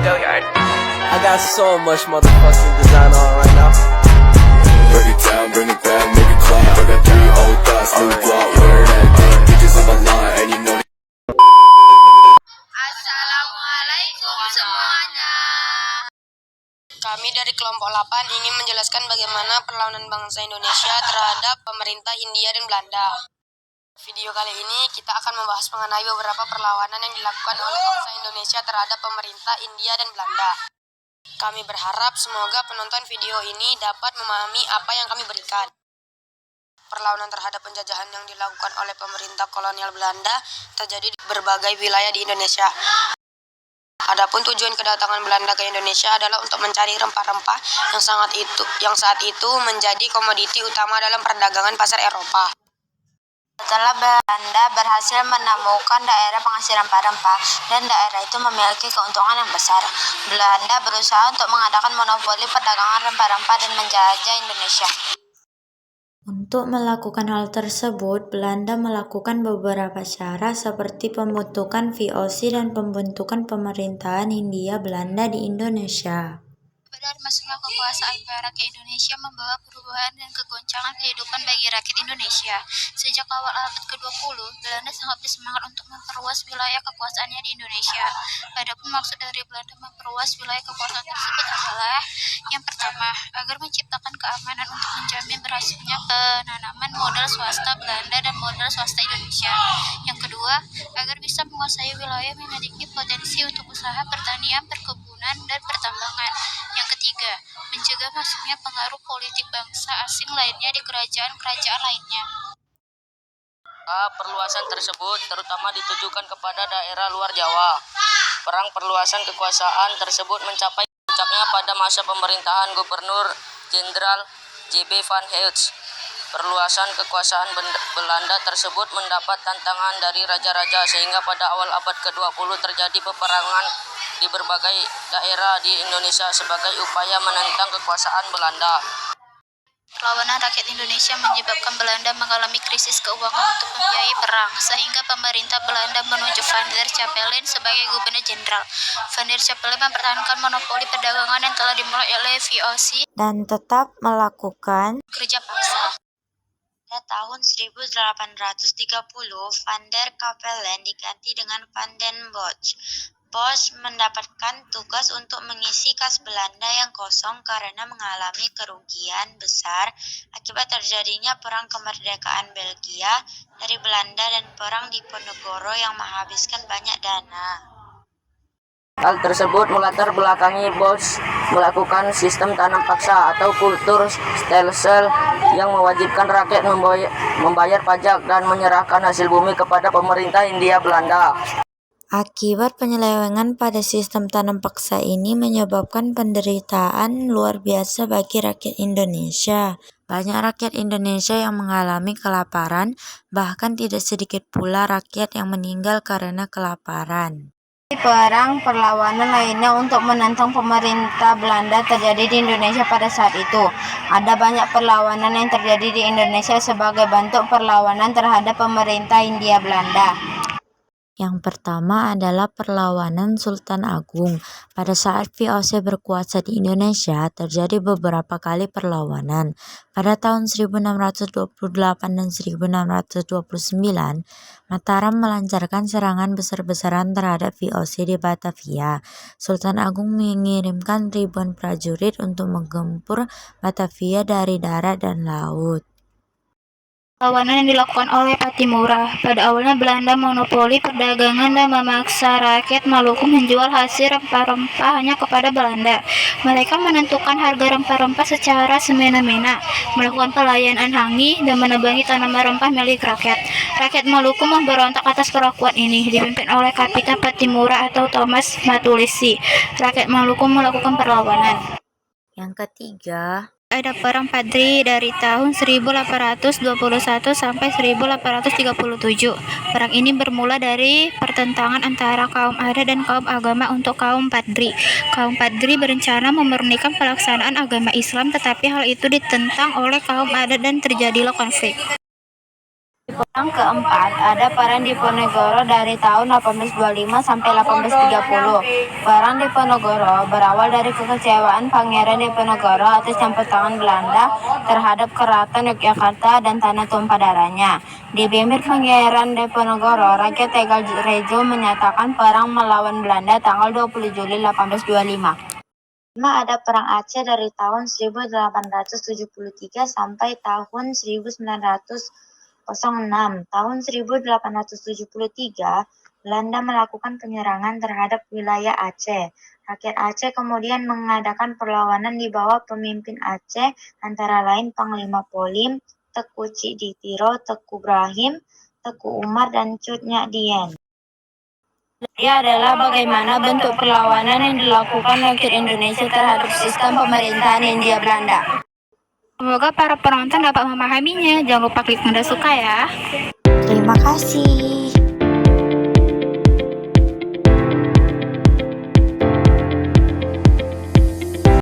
I got so much motherfucking design on right now. Break it down, bring it back, make it clap. I got 3 old thoughts, new block, where that dick. Bitches on my line, and you know. Assalamualaikum semuanya. Kami dari kelompok 8 ingin menjelaskan bagaimana perlawanan bangsa Indonesia terhadap pemerintah Hindia dan Belanda. Video kali ini kita akan membahas mengenai beberapa perlawanan yang dilakukan oleh bangsa Indonesia terhadap pemerintah Hindia dan Belanda. Kami berharap semoga penonton video ini dapat memahami apa yang kami berikan. Perlawanan terhadap penjajahan yang dilakukan oleh pemerintah kolonial Belanda terjadi di berbagai wilayah di Indonesia. Adapun tujuan kedatangan Belanda ke Indonesia adalah untuk mencari rempah-rempah yang saat itu menjadi komoditi utama dalam perdagangan pasar Eropa. Setelah Belanda berhasil menemukan daerah penghasil rempah-rempah dan daerah itu memiliki keuntungan yang besar, Belanda berusaha untuk mengadakan monopoli perdagangan rempah-rempah dan menjajah Indonesia. Untuk melakukan hal tersebut, Belanda melakukan beberapa cara seperti pembentukan VOC dan pembentukan pemerintahan Hindia Belanda di Indonesia. Dari masuknya kekuasaan Barat ke Indonesia membawa perubahan dan kegoncangan kehidupan bagi rakyat Indonesia. Sejak awal abad ke-20, Belanda sangat bersemangat untuk memperluas wilayah kekuasaannya di Indonesia. Adapun maksud dari Belanda memperluas wilayah kekuasaan tersebut adalah: yang pertama, agar menciptakan keamanan untuk menjamin berhasilnya penanaman modal swasta Belanda dan modal swasta Indonesia. Yang kedua, agar bisa menguasai wilayah memiliki potensi untuk usaha pertanian, perkebunan, dan pertambangan. Yang ketiga, mencegah masuknya pengaruh politik bangsa asing lainnya di kerajaan-kerajaan lainnya. Perluasan tersebut terutama ditujukan kepada daerah luar Jawa. Perang perluasan kekuasaan tersebut mencapai puncaknya pada masa pemerintahan Gubernur Jenderal J.B. van Heijs. Perluasan kekuasaan Belanda tersebut mendapat tantangan dari raja-raja sehingga pada awal abad ke-20 terjadi peperangan di berbagai daerah di Indonesia sebagai upaya menentang kekuasaan Belanda. Perlawanan rakyat Indonesia menyebabkan Belanda mengalami krisis keuangan untuk membiayai perang, sehingga pemerintah Belanda menunjuk Van der Capellen sebagai gubernur jenderal. Van der Capellen mempertahankan monopoli perdagangan yang telah dimulai oleh VOC Dan tetap melakukan kerja paksa. Pada tahun 1830, Van der Capellen diganti dengan Van den Bosch. Bosch mendapatkan tugas untuk mengisi kas Belanda yang kosong karena mengalami kerugian besar akibat terjadinya perang kemerdekaan Belgia dari Belanda dan perang Diponegoro yang menghabiskan banyak dana. Hal tersebut melatar belakangi Bosch melakukan sistem tanam paksa atau kultur stelsel yang mewajibkan rakyat membayar pajak dan menyerahkan hasil bumi kepada pemerintah Hindia Belanda. Akibat penyelewengan pada sistem tanam paksa ini menyebabkan penderitaan luar biasa bagi rakyat Indonesia. Banyak rakyat Indonesia yang mengalami kelaparan, bahkan tidak sedikit pula rakyat yang meninggal karena kelaparan. Perang perlawanan lainnya untuk menentang pemerintah Belanda terjadi di Indonesia pada saat itu. Ada banyak perlawanan yang terjadi di Indonesia sebagai bentuk perlawanan terhadap pemerintah Hindia Belanda. Yang pertama adalah perlawanan Sultan Agung. Pada saat VOC berkuasa di Indonesia, terjadi beberapa kali perlawanan. Pada tahun 1628 dan 1629, Mataram melancarkan serangan besar-besaran terhadap VOC di Batavia. Sultan Agung mengirimkan ribuan prajurit untuk menggempur Batavia dari darat dan laut. Perlawanan yang dilakukan oleh Patimura. Pada awalnya Belanda monopoli perdagangan dan memaksa rakyat Maluku menjual hasil rempah-rempah hanya kepada Belanda. Mereka menentukan harga rempah-rempah secara semena-mena, melakukan pelayanan hangi, dan menebangi tanaman rempah milik rakyat. Rakyat Maluku memberontak atas perlakuan ini, dipimpin oleh Kapitan Patimura atau Thomas Matulisi. Rakyat Maluku melakukan perlawanan. Yang ketiga, Ada Perang Padri dari tahun 1821 sampai 1837. Perang ini bermula dari pertentangan antara kaum adat dan kaum agama untuk kaum Padri. Kaum Padri berencana memurnikan pelaksanaan agama Islam, tetapi hal itu ditentang oleh kaum adat dan terjadilah konflik. Perang keempat, ada Perang Diponegoro dari tahun 1825 sampai 1830. Perang Diponegoro berawal dari kekecewaan Pangeran Diponegoro atas campur tangan Belanda terhadap Keraton Yogyakarta dan tanah tumpah darahnya. Dipimpin Pangeran Diponegoro, rakyat Tegal Rejo menyatakan perang melawan Belanda tanggal 20 Juli 1825. Ada Perang Aceh dari tahun 1873 sampai tahun 1906. Tahun 1873, Belanda melakukan penyerangan terhadap wilayah Aceh. Rakyat Aceh kemudian mengadakan perlawanan di bawah pemimpin Aceh, antara lain Panglima Polim, Teku Ciditiro, Teku Brahim, Teku Umar, dan Cut Nyak Dien. Ini adalah bagaimana bentuk perlawanan yang dilakukan rakyat Indonesia terhadap sistem pemerintahan Hindia Belanda. Semoga para penonton dapat memahaminya. Jangan lupa klik tanda suka ya. Terima kasih.